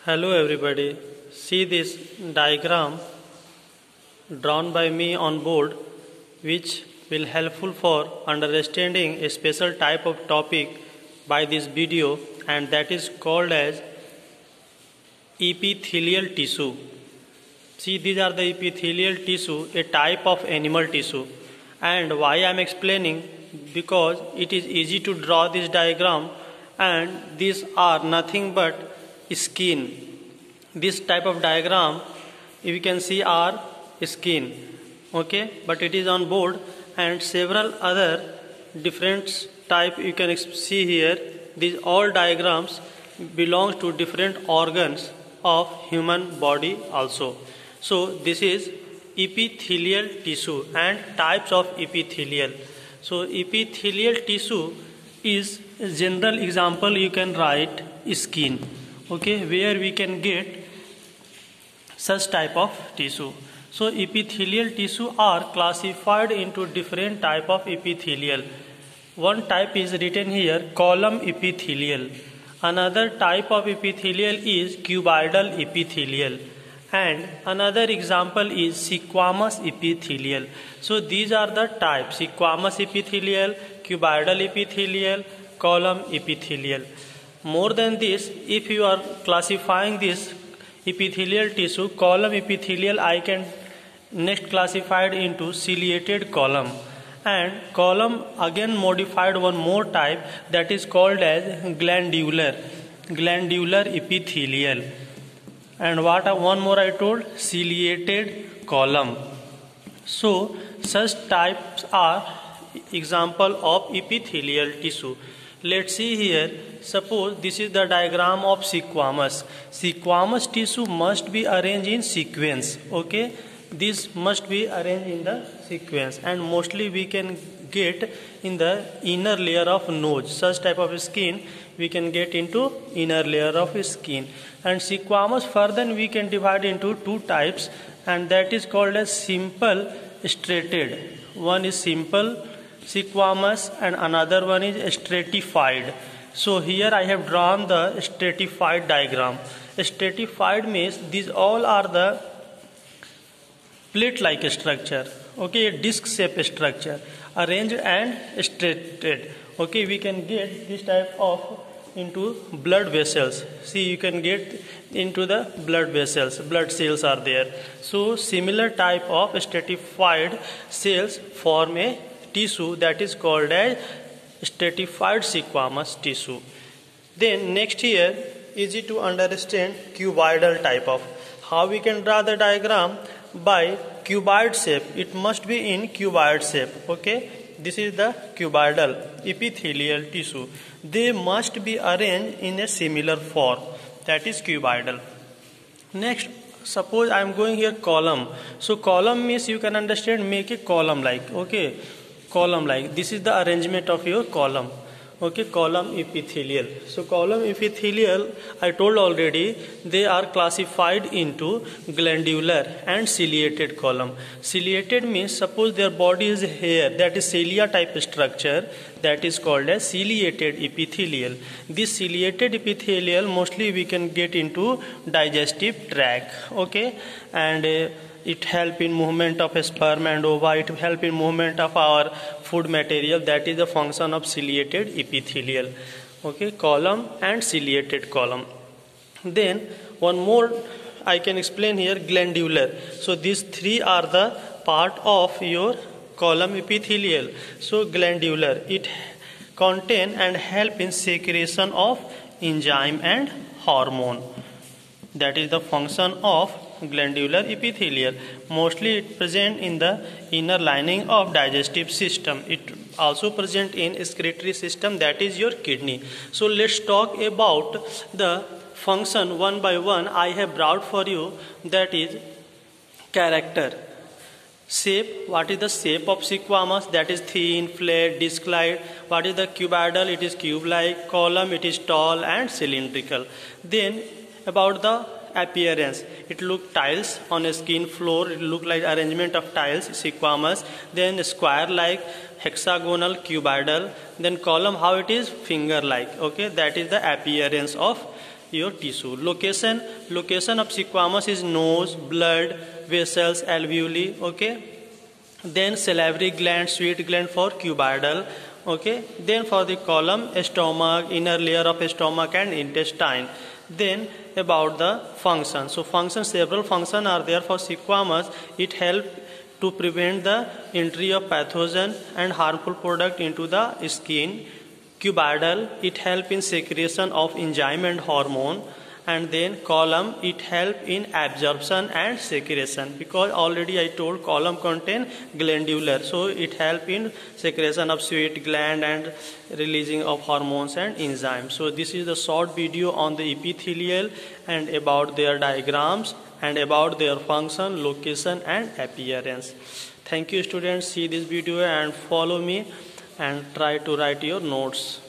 Hello everybody. See this diagram drawn by me on board which will helpful for understanding a special type of topic by this video, and that is called as epithelial tissue. See, these are the epithelial tissue, a type of animal tissue. And why I am explaining? Because it is easy to draw this diagram, and these are nothing but skin. This type of diagram you can see are skin, okay, but it is on board, and several other different type you can see here. These all diagrams belongs to different organs of human body also. So this is epithelial tissue and types of epithelial. So epithelial tissue is a general example you can write skin, okay, where we can get such type of tissue. So epithelial tissue are classified into different type of epithelial. One type is written here, column epithelial. Another type of epithelial is cuboidal epithelial, and another example is squamous epithelial. So these are the types: squamous epithelial, cuboidal epithelial, column epithelial. More than this, if you are classifying this epithelial tissue, column epithelial, I can next classified into ciliated column, and column again modified one more type, that is called as glandular epithelial. And one more I told, ciliated column. So such types are example of epithelial tissue. Let's see here. Suppose this is the diagram of squamous. Squamous tissue must be arranged in sequence. Okay, this must be arranged in the sequence, and mostly we can get in the inner layer of nose. Such type of skin we can get into inner layer of skin. And squamous further we can divide into two types, and that is called as simple striated. One is simple squamous and another one is stratified. So here I have drawn the stratified diagram. Stratified means these all are the plate-like structure, okay, a disc-shaped structure, arranged and straightened. Okay, we can get this type of into blood vessels. See, you can get into the blood vessels, blood cells are there. So similar type of stratified cells form a tissue that is called as stratified squamous tissue. Then next here, easy to understand cuboidal type of. How we can draw the diagram? By cuboid shape. It must be in cuboid shape. Okay, this is the cuboidal epithelial tissue. They must be arranged in a similar form, that is cuboidal. Next, suppose I am going here column. So column means you can understand, make a column like, okay, column like this is the arrangement of your column, okay, column epithelial. So column epithelial, I told already, they are classified into glandular and ciliated column. Ciliated means suppose their body is hair, that is cilia type structure, that is called as ciliated epithelial. This ciliated epithelial mostly we can get into digestive tract, okay, and it help in movement of sperm and ova. It help in movement of our food material. That is the function of ciliated epithelial. Okay, column and ciliated column. Then one more I can explain here, glandular. So these three are the part of your column epithelial. So glandular, it contain and help in secretion of enzyme and hormone. That is the function of glandular epithelial. Mostly it present in the inner lining of digestive system. It also present in excretory system, that is your kidney. So let's talk about the function one by one. I have brought for you, that is character. Shape, what is the shape of squamous? That is thin, flat, disc-like. What is the cuboidal? It is cube-like. Column, it is tall and cylindrical. Then about the appearance, it look tiles on a skin floor, it look like arrangement of tiles, squamous. Then square like, hexagonal, cuboidal. Then column, how it is, finger like. Okay, that is the appearance of your tissue. Location of squamous is nose, blood vessels, alveoli. Okay. Then salivary gland, sweat gland for cuboidal. Okay. Then for the column, stomach, inner layer of stomach and intestine. Then about the function. So several functions are there for squamous. It helps to prevent the entry of pathogen and harmful product into the skin. Cuboidal, it helps in secretion of enzyme and hormone. And then column, it helps in absorption and secretion, because already I told column contain glandular, so it helps in secretion of sweat gland and releasing of hormones and enzymes. So this is the short video on the epithelial and about their diagrams and about their function, location and appearance. Thank you students, see this video and follow me and try to write your notes.